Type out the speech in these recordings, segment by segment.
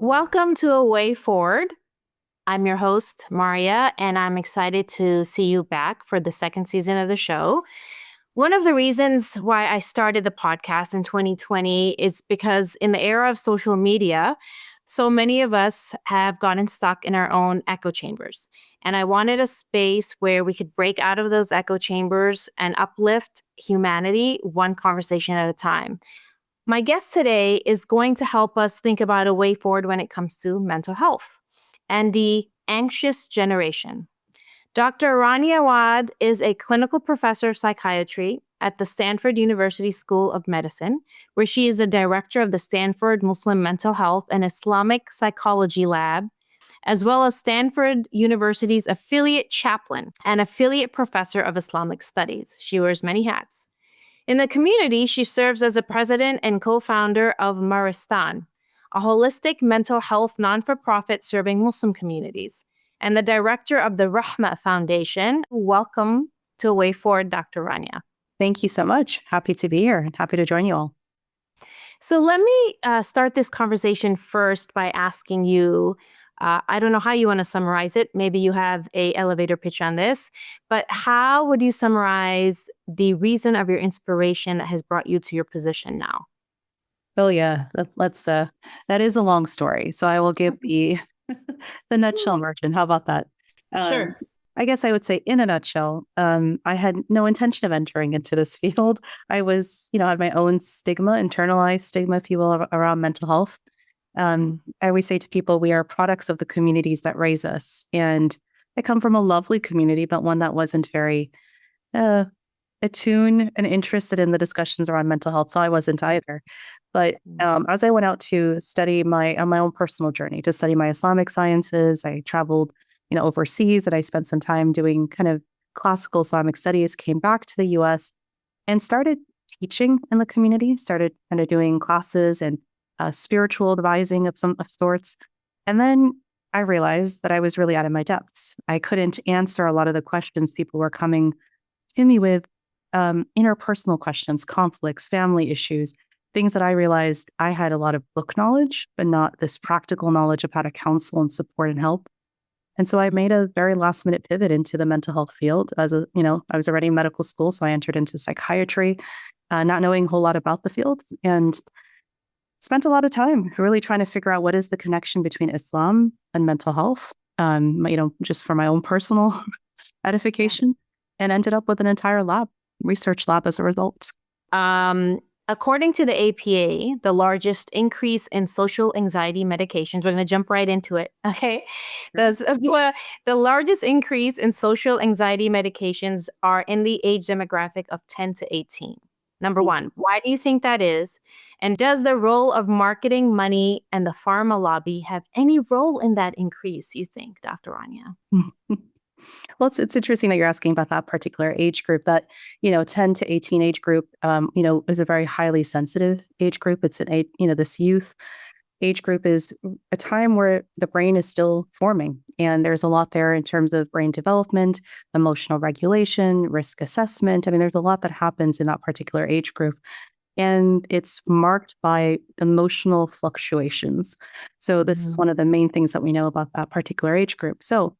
Welcome to A Way Forward. I'm your host, Maaria, and I'm excited to see you back for the second season of the show. One of the reasons why I started the podcast in 2020 is because in the era of social media, so many of us have gotten stuck in our own echo chambers. And I wanted a space where we could break out of those echo chambers and uplift humanity one conversation at a time. My guest today is going to help us think about a way forward when it comes to mental health and the anxious generation. Dr. Awaad is a clinical professor of psychiatry at the Stanford University School of Medicine, where she is the director of the Stanford Muslim Mental Health and Islamic Psychology Lab, as well as Stanford University's affiliate chaplain and affiliate professor of Islamic Studies. She wears many hats. In the community, she serves as a president and co-founder of Maaria, a holistic mental health non-for-profit serving Muslim communities, and the director of the Rahma Foundation. Welcome to A Way Forward, Dr. Rania. Thank you so much. Happy to be here and happy to join you all. So let me start this conversation first by asking you, I don't know how you want to summarize it. Maybe you have an elevator pitch on this, but how would you summarize the reason of your inspiration that has brought you to your position now? Oh yeah, that is a long story. So I will give the nutshell version. How about that? Sure. I guess I would say in a nutshell, I had no intention of entering into this field. I was, had my own stigma, internalized stigma, if you will, around mental health. I always say to people, we are products of the communities that raise us. And I come from a lovely community, but one that wasn't very attuned and interested in the discussions around mental health. So I wasn't either. But as I went out to study on my own personal journey, to study my Islamic sciences, I traveled, overseas, and I spent some time doing kind of classical Islamic studies, came back to the US and started teaching in the community, started kind of doing classes and spiritual advising of sorts. And then I realized that I was really out of my depths. I couldn't answer a lot of the questions people were coming to me with, interpersonal questions, conflicts, family issues, things that I realized I had a lot of book knowledge, but not this practical knowledge of how to counsel and support and help. And so I made a very last minute pivot into the mental health field. I was already in medical school, so I entered into psychiatry, not knowing a whole lot about the field, and spent a lot of time really trying to figure out what is the connection between Islam and mental health, just for my own personal edification, and ended up with an entire research lab as a result. According to the APA, the largest increase in social anxiety medications, we're going to jump right into it, okay? The largest increase in social anxiety medications are in the age demographic of 10 to 18. Number one, why do you think that is? And does the role of marketing, money, and the pharma lobby have any role in that increase, you think, Dr. Rania? Well, it's interesting that you're asking about that particular age group. That 10 to 18 age group, is a very highly sensitive age group. It's an age, this youth age group is a time where the brain is still forming, and there's a lot there in terms of brain development, emotional regulation, risk assessment. I mean, there's a lot that happens in that particular age group. And it's marked by emotional fluctuations. So this is one of the main things that we know about that particular age group. So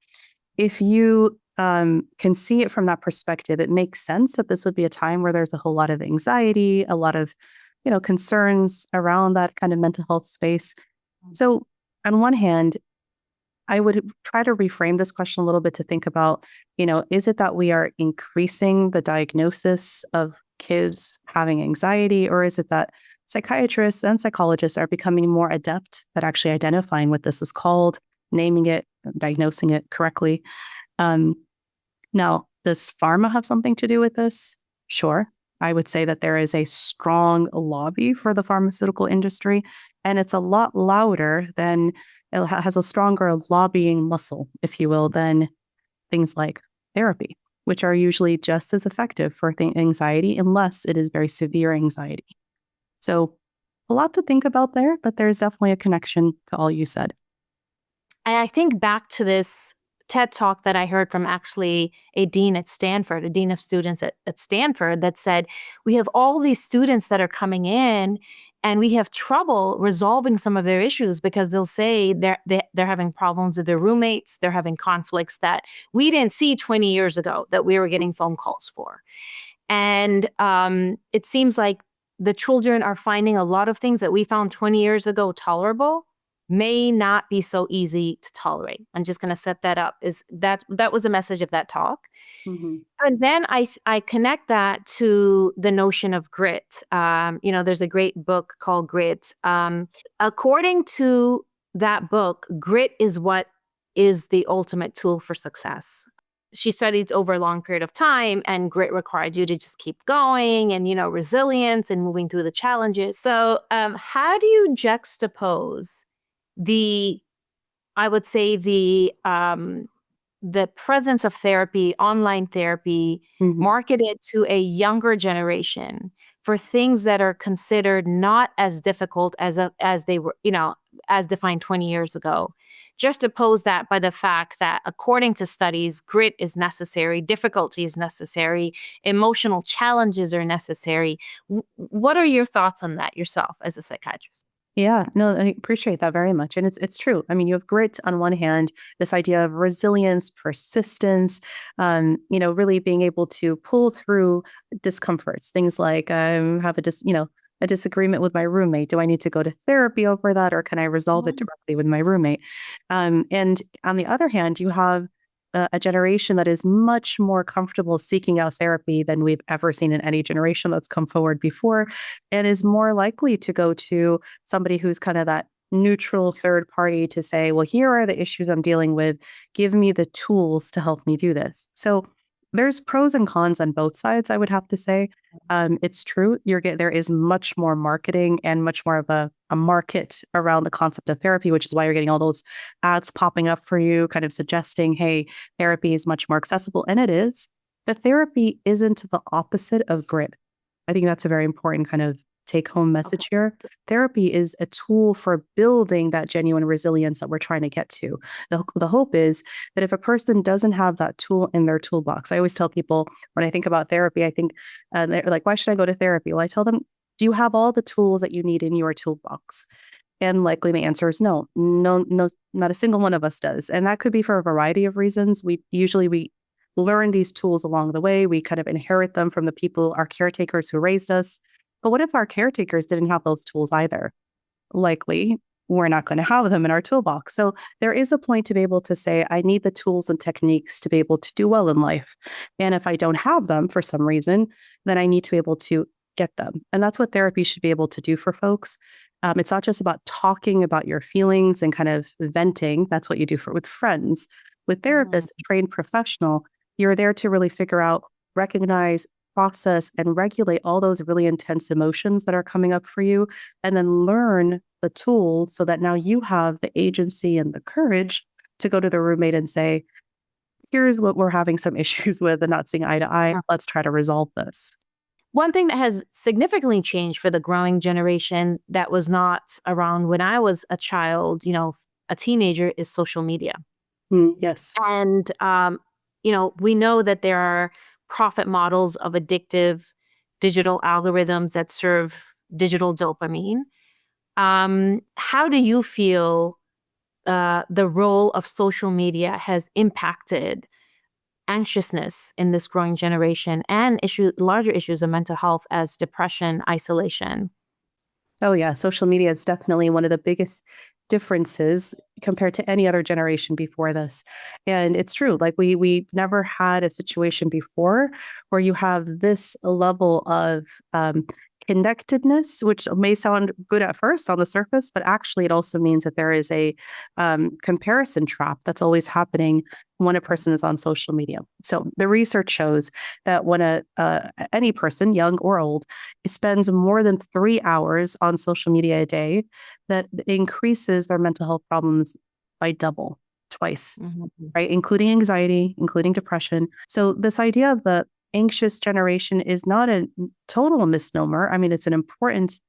if you can see it from that perspective, it makes sense that this would be a time where there's a whole lot of anxiety, a lot of, concerns around that kind of mental health space. So on one hand, I would try to reframe this question a little bit to think about, is it that we are increasing the diagnosis of kids having anxiety, or is it that psychiatrists and psychologists are becoming more adept at actually identifying what this is called, naming it, diagnosing it correctly? Now, does pharma have something to do with this? Sure. I would say that there is a strong lobby for the pharmaceutical industry, and it's a lot louder than, it has a stronger lobbying muscle, if you will, than things like therapy, which are usually just as effective for anxiety, unless it is very severe anxiety. So a lot to think about there, but there's definitely a connection to all you said. I think back to this TED Talk that I heard from actually a dean at Stanford, a dean of students at Stanford, that said, we have all these students that are coming in And we have trouble resolving some of their issues because they'll say they're having problems with their roommates. They're having conflicts that we didn't see 20 years ago that we were getting phone calls for. And it seems like the children are finding a lot of things that we found 20 years ago tolerable may not be so easy to tolerate. I'm just going to set that up. That was the message of that talk. Mm-hmm. And then I connect that to the notion of grit. There's a great book called Grit. According to that book, grit is what is the ultimate tool for success. She studies over a long period of time, and grit required you to just keep going and, resilience and moving through the challenges. So how do you juxtapose I would say the presence of therapy, online therapy, Mm-hmm. marketed to a younger generation for things that are considered not as difficult as they were, as defined 20 years ago. Just oppose that by the fact that, according to studies, grit is necessary, difficulty is necessary, emotional challenges are necessary. What are your thoughts on that yourself as a psychiatrist? Yeah, no, I appreciate that very much. And it's true. I mean, you have grit on one hand, this idea of resilience, persistence, really being able to pull through discomforts, things like have a disagreement with my roommate. Do I need to go to therapy over that, or can I resolve it directly with my roommate? And on the other hand, you have a generation that is much more comfortable seeking out therapy than we've ever seen in any generation that's come forward before, and is more likely to go to somebody who's kind of that neutral third party to say, well, here are the issues I'm dealing with. Give me the tools to help me do this. So there's pros and cons on both sides, I would have to say. It's true. There is much more marketing and much more of a market around the concept of therapy, which is why you're getting all those ads popping up for you, kind of suggesting, hey, therapy is much more accessible. And it is. But therapy isn't the opposite of grit. I think that's a very important kind of take-home message here. Therapy is a tool for building that genuine resilience that we're trying to get to. The hope is that if a person doesn't have that tool in their toolbox, I always tell people when I think about therapy, I think they're like, why should I go to therapy? Well, I tell them, do you have all the tools that you need in your toolbox? And likely the answer is no, not a single one of us does. And that could be for a variety of reasons. We learn these tools along the way. We kind of inherit them from the people, our caretakers who raised us. But what if our caretakers didn't have those tools either? Likely, we're not going to have them in our toolbox. So there is a point to be able to say, I need the tools and techniques to be able to do well in life. And if I don't have them for some reason, then I need to be able to get them. And that's what therapy should be able to do for folks. It's not just about talking about your feelings and kind of venting. That's what you do with friends. With therapists, trained professional, you're there to really figure out, recognize, process, and regulate all those really intense emotions that are coming up for you, and then learn the tool so that now you have the agency and the courage to go to the roommate and say, here's what we're having some issues with and not seeing eye to eye. Let's try to resolve this. One thing that has significantly changed for the growing generation that was not around when I was a child, a teenager, is social media. Yes. And, we know that there are profit models of addictive digital algorithms that serve digital dopamine. How do you feel the role of social media has impacted anxiousness in this growing generation and larger issues of mental health as depression, isolation? Oh, yeah. Social media is definitely one of the biggest differences compared to any other generation before this. And it's true. Like we never had a situation before where you have this level of connectedness, which may sound good at first on the surface, but actually it also means that there is a comparison trap that's always happening when a person is on social media. So the research shows that when any person, young or old, spends more than 3 hours on social media a day, that increases their mental health problems by double, twice, right? Including anxiety, including depression. So this idea of the anxious generation is not a total misnomer. I mean, it's an important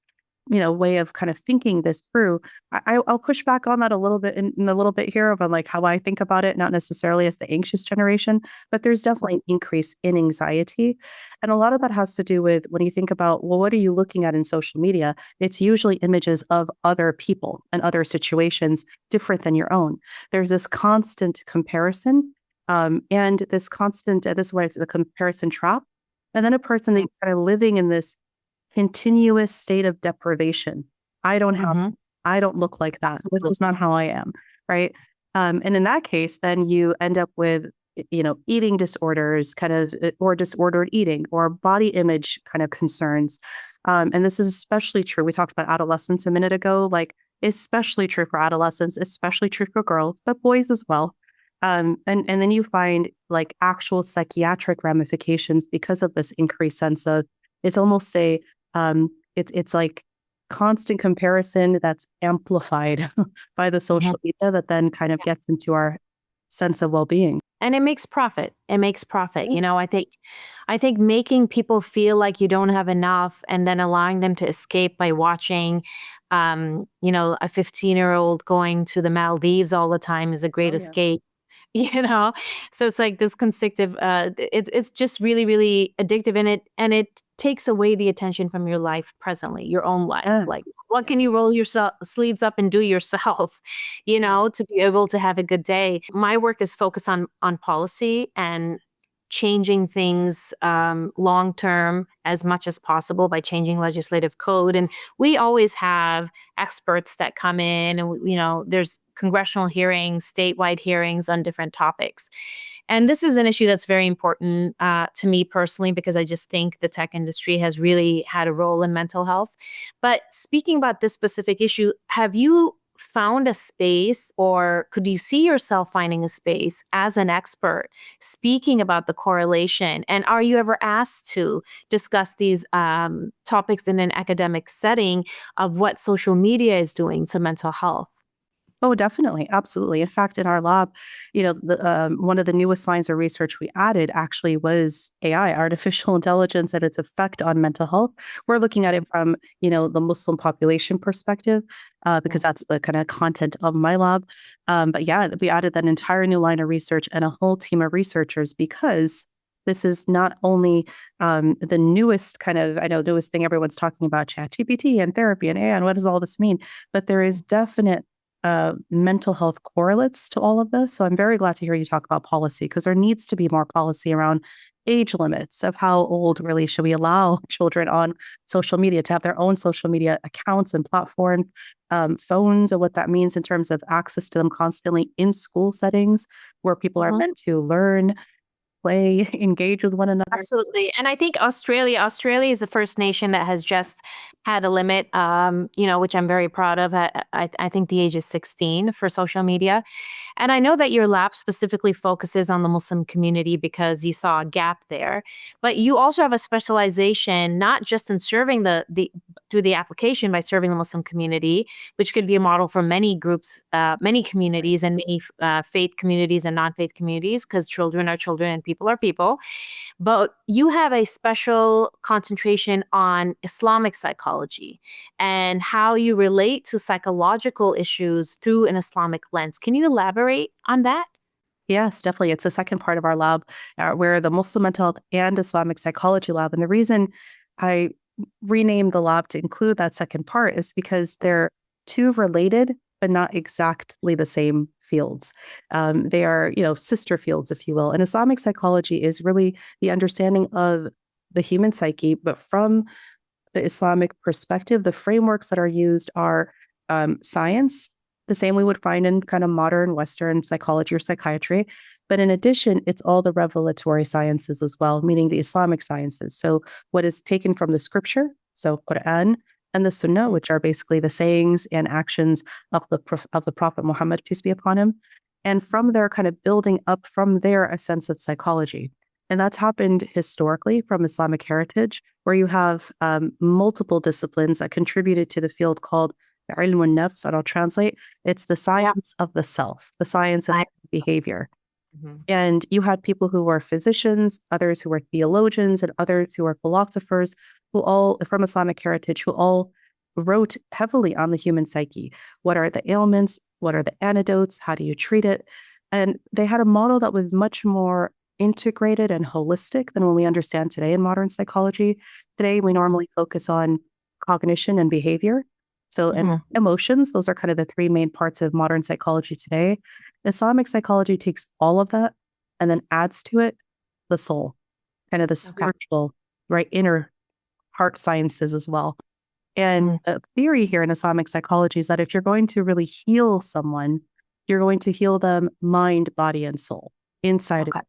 way of kind of thinking this through, I'll push back on that a little bit in a little bit here about like how I think about it, not necessarily as the anxious generation, but there's definitely an increase in anxiety. And a lot of that has to do with when you think about, well, what are you looking at in social media? It's usually images of other people and other situations different than your own. There's this constant comparison, and this constant, this way, it's the comparison trap. And then a person that's kind of living in this continuous state of deprivation. I don't have, I don't look like that. This is not how I am, right? And in that case, then you end up with, eating disorders, kind of, or disordered eating, or body image kind of concerns. And this is especially true. We talked about adolescence a minute ago, like especially true for adolescents, especially true for girls, but boys as well. And then you find like actual psychiatric ramifications because of this increased sense of, it's almost a it's like constant comparison that's amplified by the social media that then kind of gets into our sense of well-being. And it makes profit. It makes profit. I think making people feel like you don't have enough and then allowing them to escape by watching, a 15-year-old going to the Maldives all the time is a great escape. So it's like this constrictive, it's just really, really addictive, and it takes away the attention from your life presently, your own life. Like, what can you roll your sleeves up and do yourself, to be able to have a good day? My work is focused on policy and changing things long term as much as possible by changing legislative code. And we always have experts that come in, and there's congressional hearings, statewide hearings on different topics. And this is an issue that's very important to me personally, because I just think the tech industry has really had a role in mental health. But speaking about this specific issue, have you found a space, or could you see yourself finding a space as an expert speaking about the correlation? And are you ever asked to discuss these topics in an academic setting of what social media is doing to mental health? Oh, definitely. Absolutely. In fact, in our lab, one of the newest lines of research we added actually was AI, artificial intelligence, and its effect on mental health. We're looking at it from, the Muslim population perspective, because that's the kind of content of my lab. But yeah, we added that entire new line of research and a whole team of researchers, because this is not only the newest newest thing everyone's talking about, ChatGPT and therapy and AI, and what does all this mean? But there is definite mental health correlates to all of this. So I'm very glad to hear you talk about policy, because there needs to be more policy around age limits of how old really should we allow children on social media to have their own social media accounts and platform, phones, and what that means in terms of access to them constantly in school settings where people are meant to learn, play, engage with one another. Absolutely. And I think Australia is the first nation that has just had a limit, which I'm very proud of. I think the age is 16 for social media. And I know that your lab specifically focuses on the Muslim community because you saw a gap there. But you also have a specialization, not just in serving through the application by serving the Muslim community, which could be a model for many groups, many communities, and many faith communities and non-faith communities, because children are children and people are people. But you have a special concentration on Islamic psychology and how you relate to psychological issues through an Islamic lens. Can you elaborate on that? Yes, definitely. It's the second part of our lab, where the Muslim mental health and Islamic psychology lab. And the reason I renamed the lab to include that second part is because they're two related, but not exactly the same fields. They are, sister fields, if you will. And Islamic psychology is really the understanding of the human psyche, but from the Islamic perspective, the frameworks that are used are science, the same we would find in kind of modern Western psychology or psychiatry. But in addition, it's all the revelatory sciences as well, meaning the Islamic sciences. So what is taken from the scripture, so Quran and the Sunnah, which are basically the sayings and actions of the Prophet Muhammad, peace be upon him. And from there, kind of building up from there a sense of psychology. And that's happened historically from Islamic heritage, where you have multiple disciplines that contributed to the field called ilm al-nafs, and I'll translate. It's the science of the self, the science of behavior. And you had people who were physicians, others who were theologians, and others who were philosophers, who all from Islamic heritage, who all wrote heavily on the human psyche. What are the ailments? What are the antidotes? How do you treat it? And they had a model that was much more integrated and holistic than what we understand today in modern psychology. Today, we normally focus on cognition and behavior. So, and emotions, those are kind of the three main parts of modern psychology today. Islamic psychology takes all of that and then adds to it the soul, kind of the spiritual, right, inner heart sciences as well. And a theory here in Islamic psychology is that if you're going to really heal someone, you're going to heal them mind, body, and soul inside of it.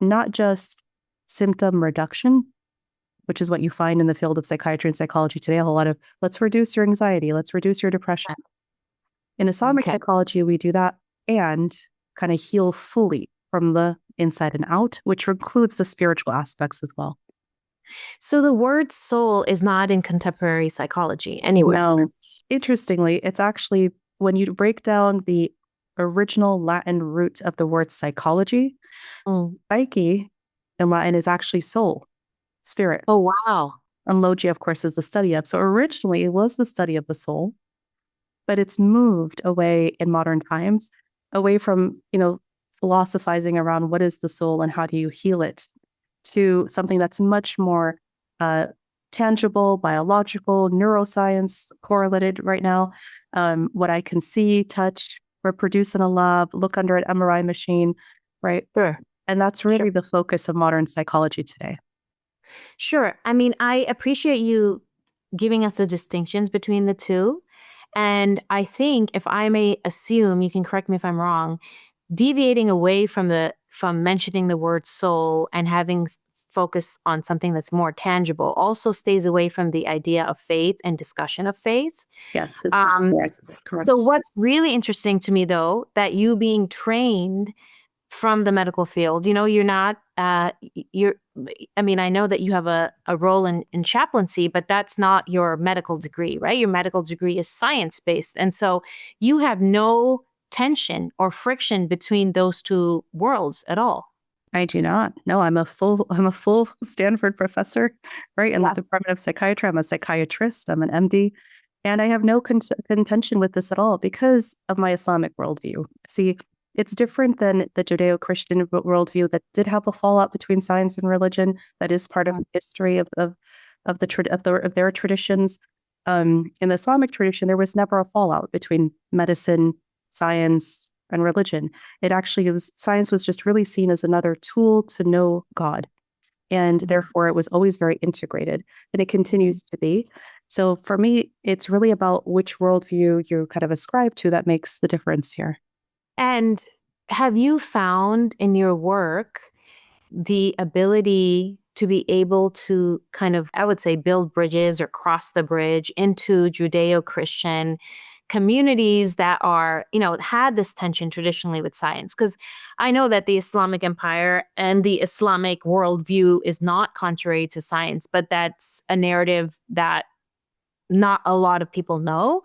Not just symptom reduction, which is what you find in the field of psychiatry and psychology today. A whole lot of, let's reduce your anxiety, let's reduce your depression. In Islamic psychology, we do that and kind of heal fully from the inside and out, which includes the spiritual aspects as well. So the word soul is not in contemporary psychology anywhere. No. Interestingly, it's actually, when you break down the original Latin root of the word psychology, psyche in Latin is actually soul, spirit. Oh, wow. And logia, of course, is the study of. So originally it was the study of the soul, but it's moved away in modern times, away from, philosophizing around what is the soul and how do you heal it, to something that's much more tangible, biological, neuroscience correlated right now. What I can see, touch, reproduce in a lab, look under an MRI machine, right? Sure. And that's really the focus of modern psychology today. Sure. I mean, I appreciate you giving us the distinctions between the two. And I think, if I may assume, you can correct me if I'm wrong, deviating away from mentioning the word soul and having focus on something that's more tangible also stays away from the idea of faith and discussion of faith. Yes, it's correct. So what's really interesting to me, though, that you being trained from the medical field, you're not, I know that you have a role in chaplaincy, but that's not your medical degree, right? Your medical degree is science-based. And so you have no tension or friction between those two worlds at all. I do not. No, I'm a full Stanford professor, right? In the Department of Psychiatry. I'm a psychiatrist. I'm an MD. And I have no contention with this at all because of my Islamic worldview. See, it's different than the Judeo-Christian worldview that did have a fallout between science and religion. That is part of the history of their traditions. In the Islamic tradition, there was never a fallout between medicine, science, and religion. It actually science was just really seen as another tool to know God. And therefore, it was always very integrated, and it continues to be. So for me, it's really about which worldview you kind of ascribe to that makes the difference here. And have you found in your work the ability to be able to kind of, I would say, build bridges or cross the bridge into Judeo-Christian communities that are, had this tension traditionally with science? Because I know that the Islamic Empire and the Islamic worldview is not contrary to science, but that's a narrative that not a lot of people know.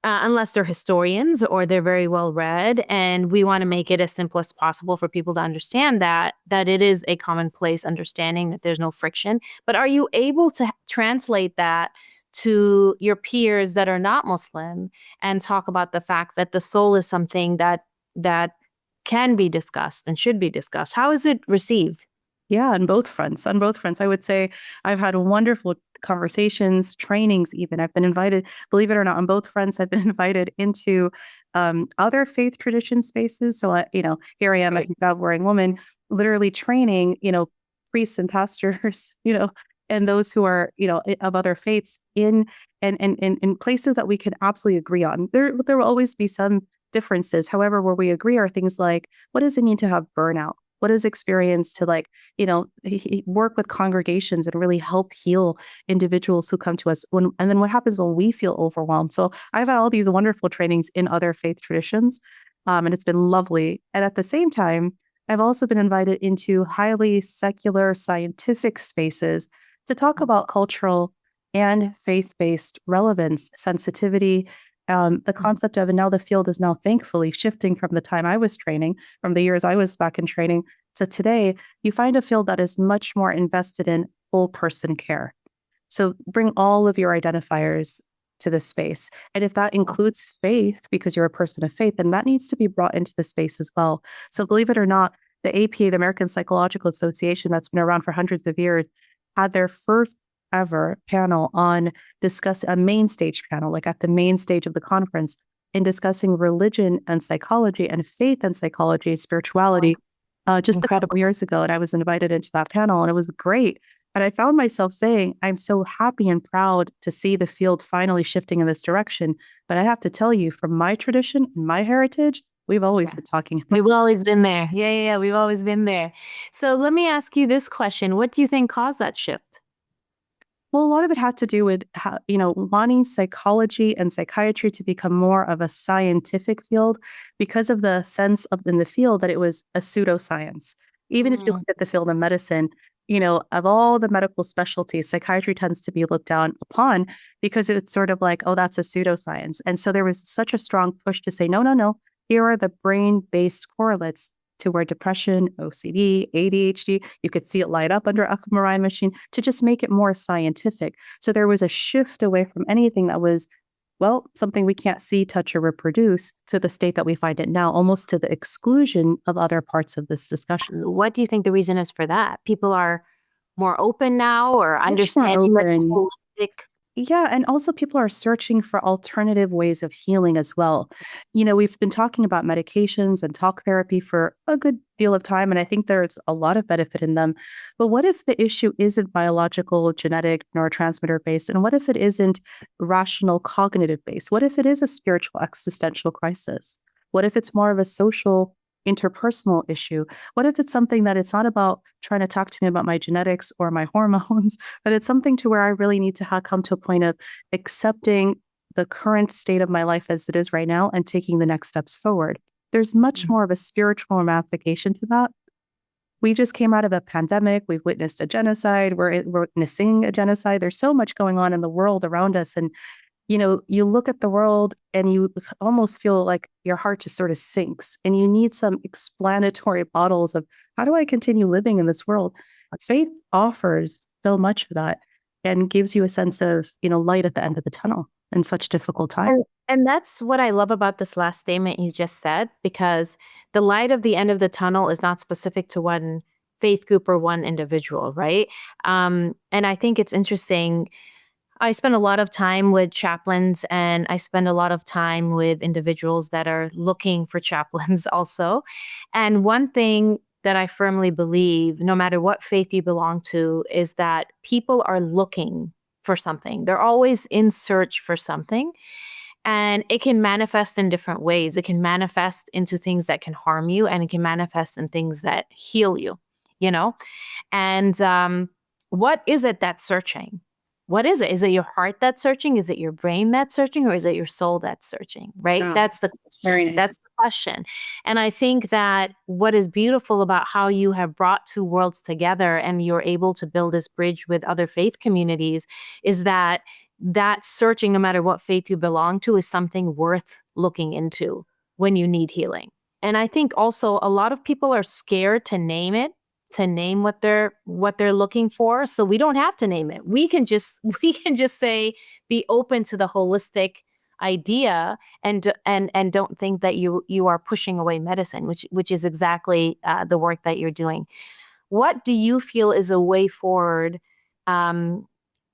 Unless they're historians or they're very well read. And we want to make it as simple as possible for people to understand that it is a commonplace understanding, that there's no friction. But are you able to translate that to your peers that are not Muslim and talk about the fact that the soul is something that can be discussed and should be discussed? How is it received? Yeah, on both fronts. On both fronts, I would say I've had wonderful conversations, trainings even. I've been invited, believe it or not, on both fronts, I've been invited into other faith tradition spaces. So, here I am, a hijab-wearing woman, literally training, priests and pastors, and those who are, of other faiths in places that we can absolutely agree on. There will always be some differences. However, where we agree are things like, what does it mean to have burnout? What is experience to work with congregations and really help heal individuals who come to us? And then what happens when we feel overwhelmed? So I've had all these wonderful trainings in other faith traditions, and it's been lovely. And at the same time, I've also been invited into highly secular scientific spaces to talk about cultural and faith-based relevance, sensitivity, the concept of, and now the field is now thankfully shifting from the time I was training, from the years I was back in training to today, you find a field that is much more invested in whole person care. So bring all of your identifiers to the space. And if that includes faith, because you're a person of faith, then that needs to be brought into the space as well. So believe it or not, the APA, the American Psychological Association, that's been around for hundreds of years, had their first ever panel on a main stage panel, like at the main stage of the conference, in discussing religion and psychology and faith and psychology, spirituality, just a couple years ago. And I was invited into that panel, and it was great. And I found myself saying, I'm so happy and proud to see the field finally shifting in this direction. But I have to tell you, from my tradition and my heritage, we've always been talking. We've always been there. Yeah. We've always been there. So let me ask you this question. What do you think caused that shift? Well, a lot of it had to do with how, wanting psychology and psychiatry to become more of a scientific field because of the sense of in the field that it was a pseudoscience. Even if you look at the field of medicine, of all the medical specialties, psychiatry tends to be looked down upon because it's sort of like, oh, that's a pseudoscience. And so there was such a strong push to say, no, no, no, here are the brain-based correlates to where depression, OCD, ADHD, you could see it light up under fMRI machine to just make it more scientific. So there was a shift away from anything that was, well, something we can't see, touch, or reproduce to the state that we find it now, almost to the exclusion of other parts of this discussion. What do you think the reason is for that? People are more open now or understanding like holistic. Yeah. And also people are searching for alternative ways of healing as well. We've been talking about medications and talk therapy for a good deal of time, and I think there's a lot of benefit in them. But what if the issue isn't biological, genetic, neurotransmitter based? And what if it isn't rational, cognitive based? What if it is a spiritual, existential crisis? What if it's more of a social, interpersonal issue? What if it's something that it's not about trying to talk to me about my genetics or my hormones, but it's something to where I really need to come to a point of accepting the current state of my life as it is right now and taking the next steps forward? There's much more of a spiritual ramification to that. We just came out of a pandemic. We've witnessed a genocide. We're witnessing a genocide. There's so much going on in the world around us. And you look at the world and you almost feel like your heart just sort of sinks, and you need some explanatory bottles of how do I continue living in this world? Faith offers so much of that and gives you a sense of, light at the end of the tunnel in such difficult times. And that's what I love about this last statement you just said, because the light of the end of the tunnel is not specific to one faith group or one individual, right? And I think it's interesting. I spend a lot of time with chaplains, and I spend a lot of time with individuals that are looking for chaplains also. And one thing that I firmly believe, no matter what faith you belong to, is that people are looking for something. They're always in search for something. And it can manifest in different ways. It can manifest into things that can harm you, and it can manifest in things that heal you, And what is it that's searching? What is it? Is it your heart that's searching? Is it your brain that's searching? Or is it your soul that's searching? Right? Oh, that's the question. very nice. That's the question. And I think that what is beautiful about how you have brought two worlds together and you're able to build this bridge with other faith communities is that searching, no matter what faith you belong to, is something worth looking into when you need healing. And I think also a lot of people are scared to name it, to name what they're looking for. So we don't have to name it. We can just say, be open to the holistic idea and don't think that you are pushing away medicine, which is exactly the work that you're doing. What do you feel is a way forward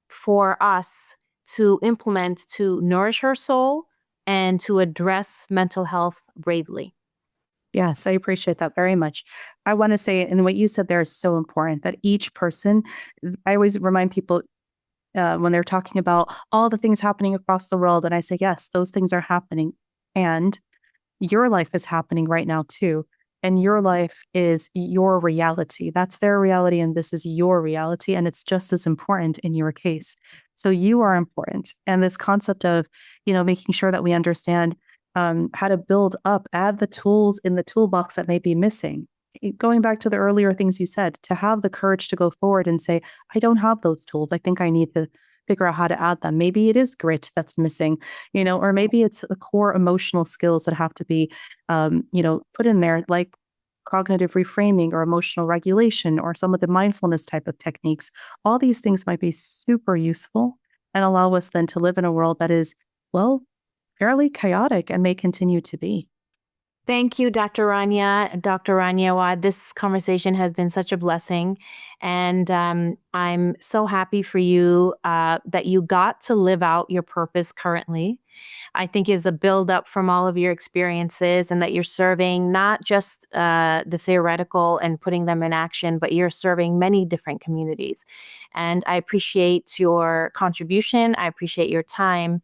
for us to implement to nourish our soul and to address mental health bravely? Yes, I appreciate that very much. I want to say, and what you said there is so important, that each person, I always remind people when they're talking about all the things happening across the world, and I say, yes, those things are happening. And your life is happening right now too. And your life is your reality. That's their reality, and this is your reality. And it's just as important in your case. So you are important. And this concept of, making sure that we understand how to build up, add the tools in the toolbox that may be missing. Going back to the earlier things you said, to have the courage to go forward and say, I don't have those tools. I think I need to figure out how to add them. Maybe it is grit that's missing, or maybe it's the core emotional skills that have to be, put in there, like cognitive reframing or emotional regulation or some of the mindfulness type of techniques. All these things might be super useful and allow us then to live in a world that is, well, fairly chaotic and may continue to be. Thank you, Dr. Rania Awaad. This conversation has been such a blessing. And I'm so happy for you that you got to live out your purpose currently. I think is a buildup from all of your experiences, and that you're serving not just the theoretical and putting them in action, but you're serving many different communities. And I appreciate your contribution. I appreciate your time.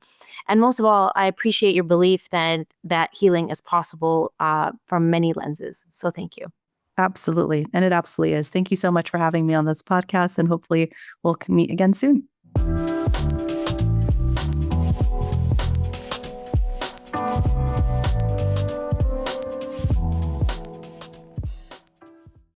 And most of all, I appreciate your belief that healing is possible from many lenses. So thank you. Absolutely. And it absolutely is. Thank you so much for having me on this podcast, and hopefully we'll meet again soon.